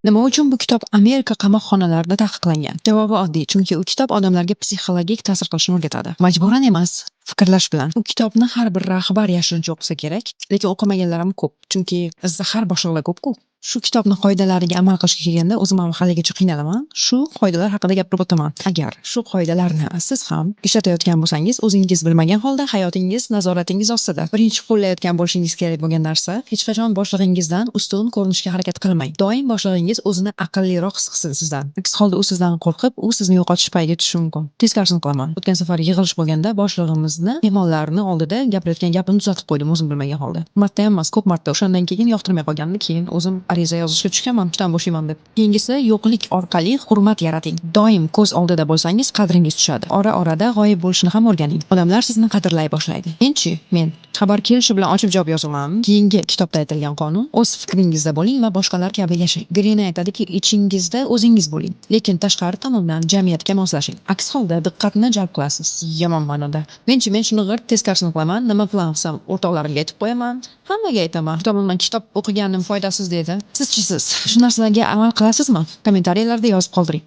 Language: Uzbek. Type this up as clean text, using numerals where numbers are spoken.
Nima uchun bu kitob Amerika qamoqxonalarida taqiqlangan? Javobi oddiy, chunki u kitob odamlarga psixologik ta'sir qilishni o'rgatadi. Majburan emas, fikrlash bilan. U kitobni har bir rahbar yashirincha o'qisa kerak, lekin o'qimaganlar ham ko'p, chunki bizda har boshliqlar ko'p-ku. Shu kitobni qoidalariga amal qilishga kelganda o'zim ham haligacha qiynalaman. Shu qoidalar haqida gapirib o'taman. Agar shu qoidalarni siz ham ishlatayotgan bo'lsangiz, o'zingiz bilmagan holda hayotingiz nazoratingiz ostida. Birinchi qo'llayotgan bo'lishingiz kerak bo'lgan narsa, hech qachon boshlig'ingizdan ustun ko'rinishga harakat qilmang. Doim boshlig'ingiz o'zini aqlliroq his qilsin sizdan. Aks holda u sizdan qo'rqib, u sizni yo'qotish payiga tushishi mumkin. Teskarisini qilaman. O'tgan safar yig'ilish bo'lganda boshlig'imizni mehmonlarni oldida gapirayotgan gapini tuzatib qo'ydim o'zim bilmagan holda. Marta emas, ko'p marta. O'shandan keyin yoqtirmay qolgandi, keyin o'zim ariza yozishga tushganman, ishdan bo'shayman deb. Keyingisi yo'qlik orqali hurmat yarating. Doim ko'z oldida bo'lsangiz, qadringiz tushadi. Ora-orada g'oyib bo'lishni ham o'rganing. Odamlar sizni qadrlay boshlaydi. Men xabar kelishi bilan ochib javob yozaman. Keyingi kitobda aytilgan qonun, o'z fikringizda bo'ling va boshqalar kabi yashang. Green aytadiki, ichingizda o'zingiz bo'ling, lekin tashqari tomondan jamiyatga moslashing. Aks holda diqqatni jalb qilasiz. Yomon ma'noda. Men shuni g'irt teskarisini qilaman. Nima bilan qilsam, o'rtoqlarimga aytib qo'yaman. Hammaga aytaman. Kitob o'qiganim foydasiz dedi. Siz shu narsalarga amal qilasizmi? Kommentariylarda yozib qoldiring.